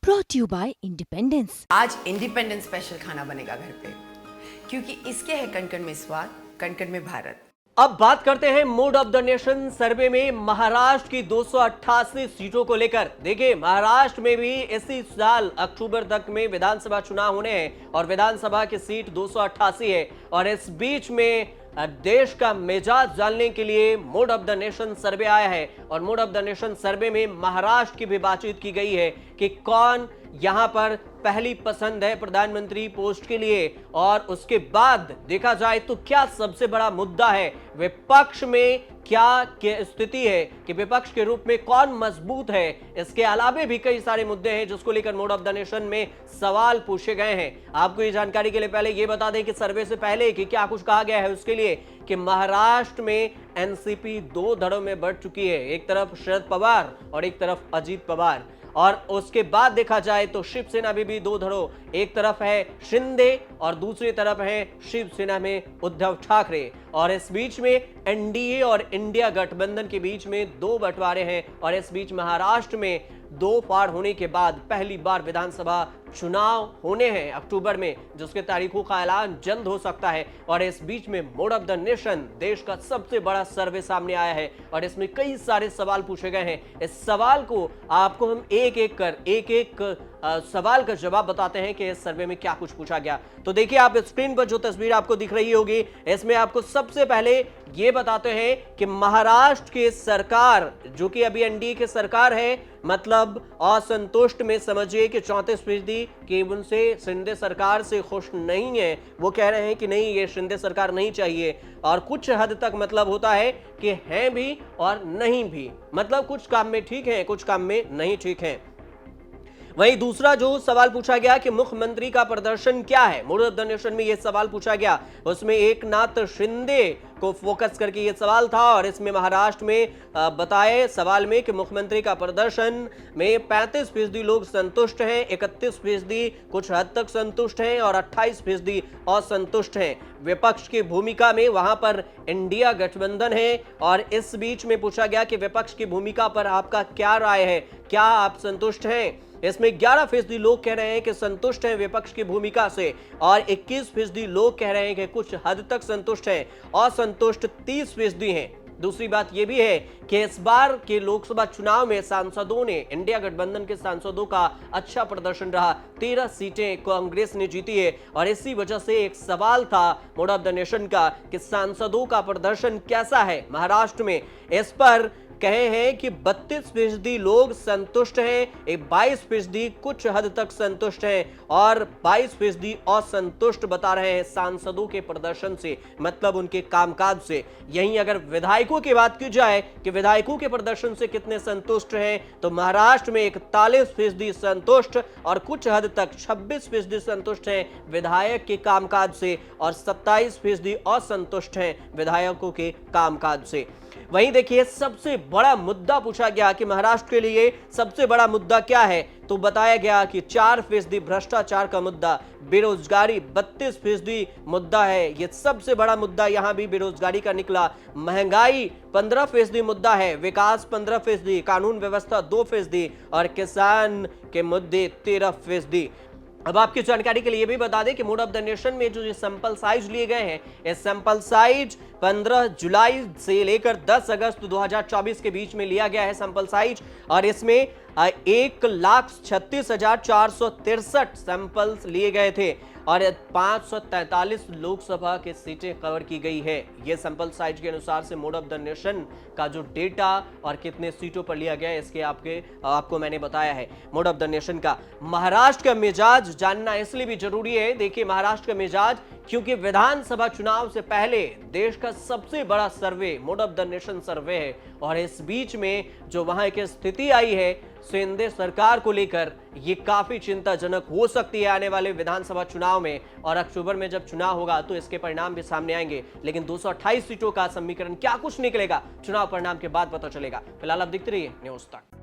brought you by Independence। आज independence special खाना बनेगा घर पे, क्योंकि इसके है कण-कण में स्वाद, कण-कण में भारत। अब बात करते हैं मूड ऑफ द नेशन सर्वे में महाराष्ट्र की 288 सीटों को लेकर। देखिए, महाराष्ट्र में भी इसी साल अक्टूबर तक में विधानसभा चुनाव होने हैं और विधानसभा की सीट 288 है। और इस बीच में देश का मिजाज जानने के लिए मूड ऑफ द नेशन सर्वे आया है और मूड ऑफ द नेशन सर्वे में महाराष्ट्र की भी बातचीत की गई है कि कौन यहां पर पहली पसंद है प्रधानमंत्री पोस्ट के लिए। और उसके बाद देखा जाए तो क्या सबसे बड़ा मुद्दा है, विपक्ष में क्या स्थिति है कि विपक्ष के रूप में कौन मजबूत है। इसके अलावा भी कई सारे मुद्दे हैं जिसको लेकर मूड ऑफ द नेशन में सवाल पूछे गए हैं। आपको ये जानकारी के लिए पहले ये बता दें कि सर्वे से पहले कि क्या कुछ कहा गया है उसके लिए कि महाराष्ट्र में एनसीपी दो धड़ों में बढ़ चुकी है, एक तरफ शरद पवार और एक तरफ अजीत पवार। और उसके बाद देखा जाए तो शिवसेना में भी दो धड़ों, एक तरफ है शिंदे और दूसरी तरफ है शिवसेना में उद्धव ठाकरे। और इस बीच में एनडीए और इंडिया गठबंधन के बीच में दो बंटवारे हैं। और इस बीच महाराष्ट्र में दो फाड़ होने के बाद पहली बार विधानसभा चुनाव होने हैं अक्टूबर में, जिसके तारीखों का ऐलान जल्द हो सकता है। और इस बीच में मूड ऑफ द नेशन देश का सबसे बड़ा सर्वे सामने आया है और इसमें कई सारे सवाल पूछे गए हैं। इस सवाल को आपको हम एक एक सवाल का जवाब बताते हैं कि इस सर्वे में क्या कुछ पूछा गया। तो देखिए, आप स्क्रीन पर जो तस्वीर आपको दिख रही होगी, इसमें आपको सबसे पहले ये बताते हैं कि महाराष्ट्र की सरकार, जो कि अभी एनडीए की सरकार है, मतलब असंतुष्ट में समझिए कि 34% कि उनसे शिंदे सरकार से खुश नहीं है। वो कह रहे हैं कि नहीं, ये शिंदे सरकार नहीं चाहिए। और कुछ हद तक मतलब होता है कि हैं भी और नहीं भी, मतलब कुछ काम में ठीक है, कुछ काम में नहीं ठीक है। वहीं दूसरा जो सवाल पूछा गया कि मुख्यमंत्री का प्रदर्शन क्या है, मूड ऑफ द नेशन में यह सवाल पूछा गया। उसमें एकनाथ शिंदे को फोकस करके यह सवाल था और इसमें महाराष्ट्र में बताए सवाल में कि मुख्यमंत्री का प्रदर्शन में 35% लोग संतुष्ट हैं, 31% कुछ हद तक संतुष्ट हैं और 28% असंतुष्ट हैं। विपक्ष की भूमिका में वहां पर इंडिया गठबंधन है। और इस बीच में पूछा गया कि विपक्ष की भूमिका पर आपका क्या राय है, क्या आप संतुष्ट हैं। इसमें 11% लोग कह रहे हैं कि संतुष्ट हैं विपक्ष की भूमिका से और 21% लोग कह रहे हैं कि कुछ हद तक संतुष्ट हैं, असंतुष्ट 30% हैं। दूसरी बात यह भी है कि इस बार के लोकसभा चुनाव में सांसदों ने, इंडिया गठबंधन के सांसदों का अच्छा प्रदर्शन रहा, 13 सीटें कांग्रेस ने जीती है। और इसी वजह से एक सवाल था मूड ऑफ द नेशन का कि सांसदों का प्रदर्शन कैसा है महाराष्ट्र में। इस पर कहे हैं कि 32% लोग संतुष्ट हैं, 22% कुछ हद तक संतुष्ट हैं और 22% असंतुष्ट बता रहे हैं सांसदों के प्रदर्शन से, मतलब उनके कामकाज से। यहीं अगर विधायकों की बात की जाए कि विधायकों के प्रदर्शन से कितने संतुष्ट हैं, तो महाराष्ट्र में 41% संतुष्ट और कुछ हद तक 26% संतुष्ट हैं विधायक के कामकाज से और 27% असंतुष्ट हैं विधायकों के कामकाज से। वहीं देखिए, सबसे बड़ा मुद्दा पूछा गया कि महाराष्ट्र के लिए सबसे बड़ा मुद्दा क्या है, तो बताया गया कि 4% भ्रष्टाचार का मुद्दा, बेरोजगारी 32% मुद्दा है, ये सबसे बड़ा मुद्दा यहां भी बेरोजगारी का निकला। महंगाई 15% मुद्दा है, विकास 15%, कानून व्यवस्था 2% और किसान के मुद्दे 13%। अब आपकी जानकारी के लिए यह भी बता दें कि मूड ऑफ द नेशन में जो सैंपल साइज लिए गए हैं, इस सैंपल साइज 15 जुलाई से लेकर 10 अगस्त 2024 के बीच में लिया गया है सैंपल साइज। और इसमें 1,36,463 सैंपल्स लिए गए थे और 543 लोकसभा की सीटें कवर की गई है। यह सैंपल साइज के अनुसार से मूड ऑफ द नेशन का जो डेटा और कितने सीटों पर लिया गया है, इसके आपको मैंने बताया है मूड ऑफ द नेशन का। महाराष्ट्र का मिजाज जानना इसलिए भी जरूरी है। देखिए, महाराष्ट्र का मिजाज, क्योंकि विधानसभा चुनाव से पहले देश का सबसे बड़ा survey mood of the nation survey है और इस बीच में जो वहां की स्थिति आई है शिंदे सरकार को लेकर, ये काफी चिंताजनक हो सकती है आने वाले विधानसभा चुनाव में। और अक्टूबर में जब चुनाव होगा तो इसके परिणाम भी सामने आएंगे, लेकिन 228 सीटों का समीकरण क्या कुछ निकलेगा, चुनाव परिणाम के बाद पता चलेगा। फिलहाल आप देखते रहिए न्यूज़ तक।